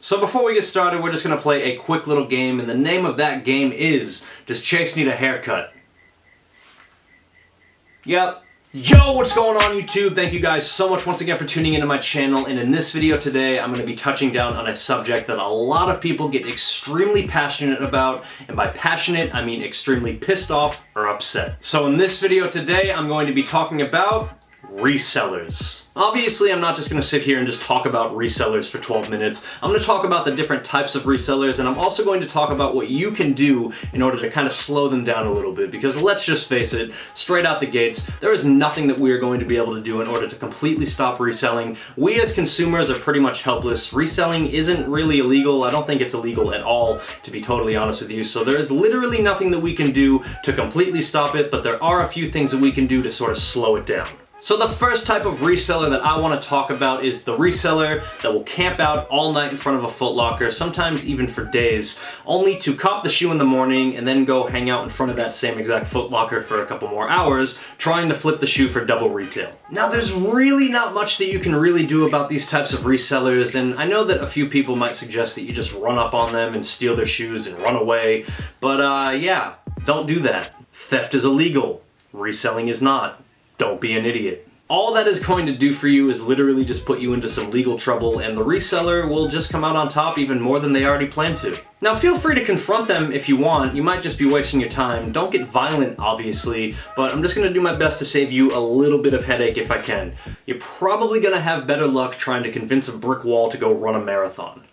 So before we get started, we're just going to play a quick little game, and the name of that game is, Does Chase Need a Haircut? Yep. Yo, what's going on YouTube? Thank you guys so much once again for tuning into my channel, and in this video today I'm going to be touching down on a subject that a lot of people get extremely passionate about, and by passionate I mean extremely pissed off or upset. So in this video today I'm going to be talking about resellers. Obviously, I'm not just going to sit here and just talk about resellers for 12 minutes. I'm going to talk about the different types of resellers, and I'm also going to talk about what you can do in order to kind of slow them down a little bit, because let's just face it, straight out the gates, there is nothing that we are going to be able to do in order to completely stop reselling. We as consumers are pretty much helpless. Reselling isn't really illegal. I don't think it's illegal at all, to be totally honest with you, so there is literally nothing that we can do to completely stop it, but there are a few things that we can do to sort of slow it down. So the first type of reseller that I want to talk about is the reseller that will camp out all night in front of a Foot Locker, sometimes even for days, only to cop the shoe in the morning and then go hang out in front of that same exact Foot Locker for a couple more hours, trying to flip the shoe for double retail. Now there's really not much that you can really do about these types of resellers, and I know that a few people might suggest that you just run up on them and steal their shoes and run away, but yeah, don't do that. Theft is illegal. Reselling is not. Don't be an idiot. All that is going to do for you is literally just put you into some legal trouble, and the reseller will just come out on top even more than they already planned to. Now feel free to confront them if you want. You might just be wasting your time. Don't get violent, obviously, but I'm just gonna do my best to save you a little bit of headache if I can. You're probably gonna have better luck trying to convince a brick wall to go run a marathon.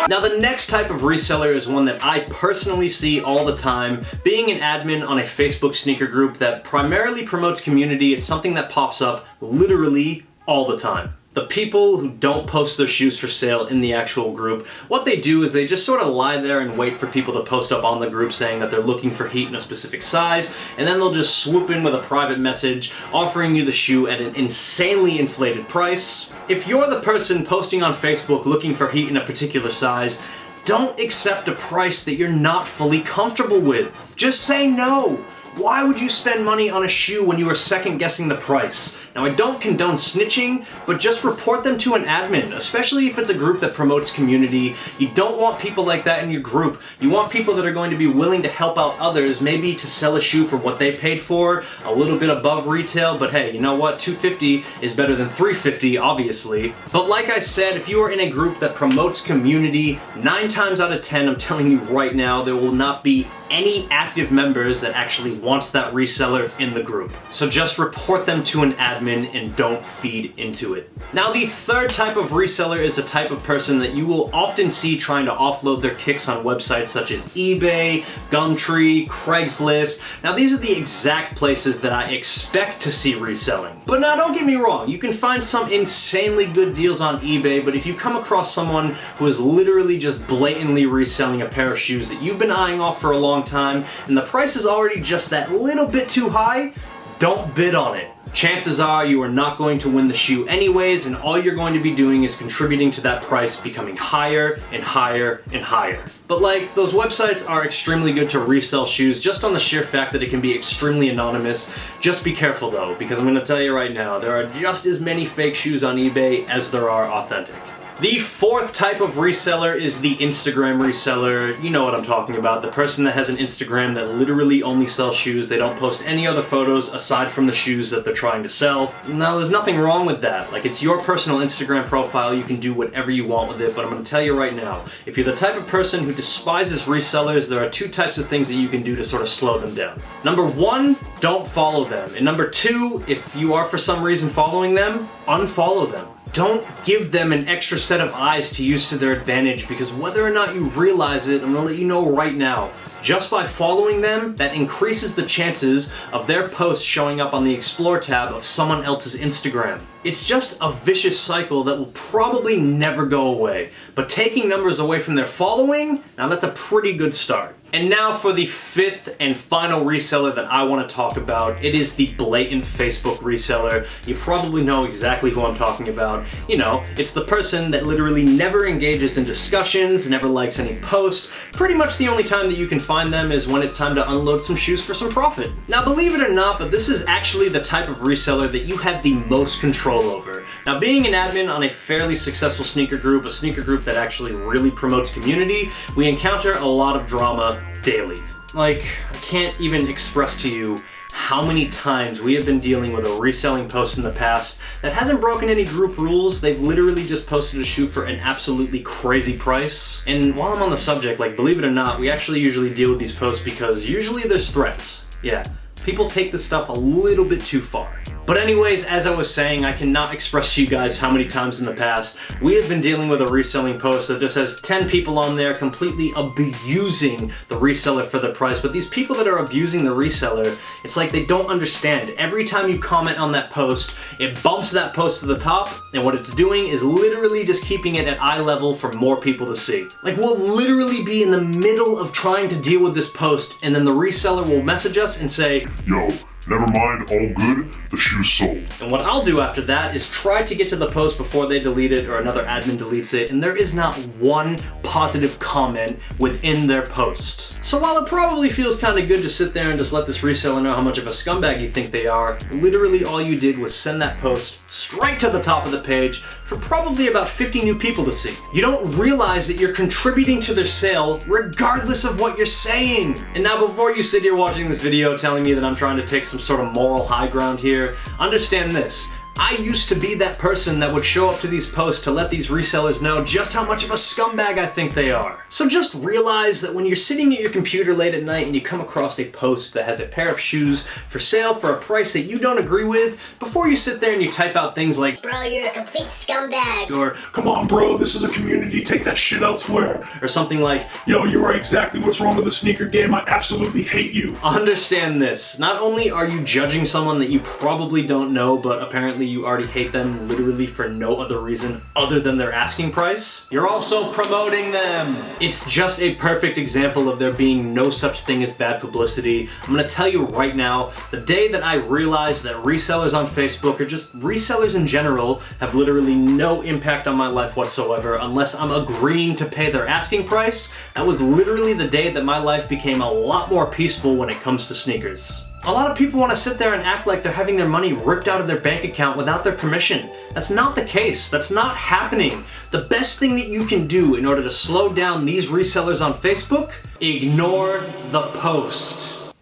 Now the next type of reseller is one that I personally see all the time. Being an admin on a Facebook sneaker group that primarily promotes community, it's something that pops up literally all the time. The people who don't post their shoes for sale in the actual group, what they do is they just sort of lie there and wait for people to post up on the group saying that they're looking for heat in a specific size, and then they'll just swoop in with a private message offering you the shoe at an insanely inflated price. If you're the person posting on Facebook looking for heat in a particular size, don't accept a price that you're not fully comfortable with. Just say no. Why would you spend money on a shoe when you are second guessing the price? Now I don't condone snitching, but just report them to an admin, especially if it's a group that promotes community. You don't want people like that in your group. You want people that are going to be willing to help out others, maybe to sell a shoe for what they paid for, a little bit above retail, but hey, you know what? $250 is better than $350, obviously. But like I said, if you are in a group that promotes community, 9 times out of 10, I'm telling you right now, there will not be any active members that actually wants that reseller in the group. So just report them to an admin and don't feed into it. Now the third type of reseller is the type of person that you will often see trying to offload their kicks on websites such as eBay, Gumtree, Craigslist. Now these are the exact places that I expect to see reselling. But now don't get me wrong, you can find some insanely good deals on eBay, but if you come across someone who is literally just blatantly reselling a pair of shoes that you've been eyeing off for a long time, and the price is already just that little bit too high, don't bid on it. Chances are you are not going to win the shoe anyways, and all you're going to be doing is contributing to that price becoming higher and higher and higher. But like, those websites are extremely good to resell shoes just on the sheer fact that it can be extremely anonymous. Just be careful though, because I'm going to tell you right now, there are just as many fake shoes on eBay as there are authentic. The fourth type of reseller is the Instagram reseller. You know what I'm talking about. The person that has an Instagram that literally only sells shoes. They don't post any other photos aside from the shoes that they're trying to sell. Now, there's nothing wrong with that. Like, it's your personal Instagram profile. You can do whatever you want with it, but I'm going to tell you right now, if you're the type of person who despises resellers, there are 2 types of things that you can do to sort of slow them down. Number 1, don't follow them. And number 2, if you are for some reason following them, unfollow them. Don't give them an extra set of eyes to use to their advantage, because whether or not you realize it, I'm gonna let you know right now, just by following them, that increases the chances of their posts showing up on the Explore tab of someone else's Instagram. It's just a vicious cycle that will probably never go away, but taking numbers away from their following, now that's a pretty good start. And now for the 5th and final reseller that I want to talk about. It is the blatant Facebook reseller. You probably know exactly who I'm talking about. You know, it's the person that literally never engages in discussions, never likes any posts. Pretty much the only time that you can find them is when it's time to unload some shoes for some profit. Now believe it or not, but this is actually the type of reseller that you have the most control over. Now Now, being an admin on a fairly successful sneaker group, a sneaker group that actually really promotes community, we encounter a lot of drama daily. Like, I can't even express to you how many times we have been dealing with a reselling post in the past that hasn't broken any group rules. They've literally just posted a shoe for an absolutely crazy price. And while I'm on the subject, like, believe it or not, we actually usually deal with these posts because usually there's threats. Yeah, people take this stuff a little bit too far. But anyways, as I was saying, I cannot express to you guys how many times in the past we have been dealing with a reselling post that just has 10 people on there completely abusing the reseller for the price. But these people that are abusing the reseller, it's like they don't understand. Every time you comment on that post, it bumps that post to the top, and what it's doing is literally just keeping it at eye level for more people to see. Like, we'll literally be in the middle of trying to deal with this post, and then the reseller will message us and say, "Yo, never mind, all good, the shoe's sold." And what I'll do after that is try to get to the post before they delete it or another admin deletes it, and there is not one positive comment within their post. So while it probably feels kind of good to sit there and just let this reseller know how much of a scumbag you think they are, literally all you did was send that post straight to the top of the page for probably about 50 new people to see. You don't realize that you're contributing to their sale regardless of what you're saying. And now, before you sit here watching this video telling me that I'm trying to take some sort of moral high ground here, understand this. I used to be that person that would show up to these posts to let these resellers know just how much of a scumbag I think they are. So just realize that when you're sitting at your computer late at night and you come across a post that has a pair of shoes for sale for a price that you don't agree with, before you sit there and you type out things like, "Bro, you're a complete scumbag," or "Come on bro, this is a community, take that shit elsewhere," or something like, "Yo, you are exactly what's wrong with the sneaker game, I absolutely hate you." Understand this. Not only are you judging someone that you probably don't know, but apparently you already hate them literally for no other reason other than their asking price, you're also promoting them. It's just a perfect example of there being no such thing as bad publicity. I'm gonna tell you right now, the day that I realized that resellers on Facebook, or just resellers in general, have literally no impact on my life whatsoever unless I'm agreeing to pay their asking price, that was literally the day that my life became a lot more peaceful when it comes to sneakers. A lot of people want to sit there and act like they're having their money ripped out of their bank account without their permission. That's not the case. That's not happening. The best thing that you can do in order to slow down these resellers on Facebook, ignore the post.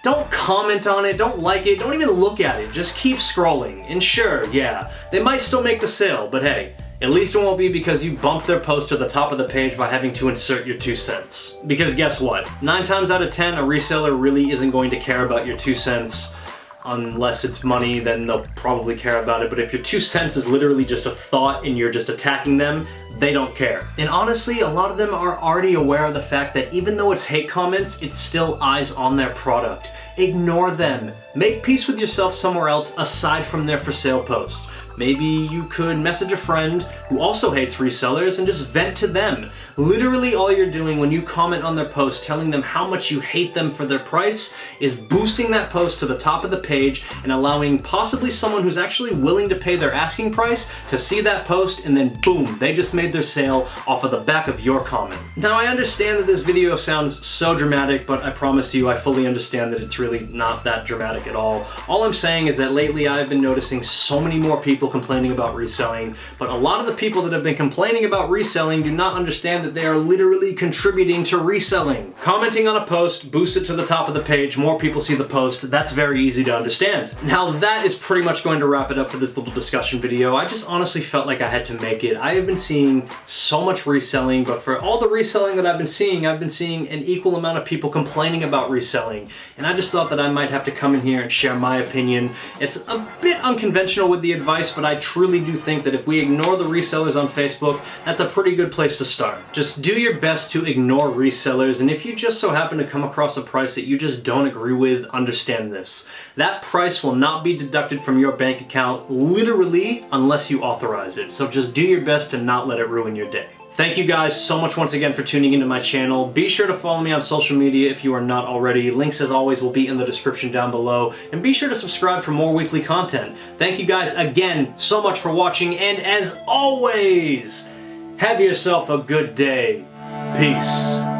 Don't comment on it, don't like it, don't even look at it, just keep scrolling. And sure, yeah, they might still make the sale, but hey, at least it won't be because you bumped their post to the top of the page by having to insert your 2 cents. Because guess what? 9 times out of 10, a reseller really isn't going to care about your 2 cents. Unless it's money, then they'll probably care about it. But if your 2 cents is literally just a thought and you're just attacking them, they don't care. And honestly, a lot of them are already aware of the fact that even though it's hate comments, it's still eyes on their product. Ignore them. Make peace with yourself somewhere else aside from their for sale post. Maybe you could message a friend who also hates resellers and just vent to them. Literally all you're doing when you comment on their post telling them how much you hate them for their price is boosting that post to the top of the page and allowing possibly someone who's actually willing to pay their asking price to see that post, and then boom, they just made their sale off of the back of your comment. Now, I understand that this video sounds so dramatic, but I promise you I fully understand that it's really not that dramatic at all. All I'm saying is that lately I've been noticing so many more people complaining about reselling, but a lot of the people that have been complaining about reselling do not understand that they are literally contributing to reselling. Commenting on a post boosts it to the top of the page, more people see the post, that's very easy to understand. Now that is pretty much going to wrap it up for this little discussion video. I just honestly felt like I had to make it. I have been seeing so much reselling, but for all the reselling that I've been seeing an equal amount of people complaining about reselling, and I just thought that I might have to come in here and share my opinion. It's a bit unconventional with the advice, but I truly do think that if we ignore the resellers on Facebook, that's a pretty good place to start. Just do your best to ignore resellers, and if you just so happen to come across a price that you just don't agree with, understand this. That price will not be deducted from your bank account, literally, unless you authorize it. So just do your best to not let it ruin your day. Thank you guys so much once again for tuning into my channel. Be sure to follow me on social media if you are not already. Links, as always, will be in the description down below. And be sure to subscribe for more weekly content. Thank you guys again so much for watching, and as always, have yourself a good day. Peace.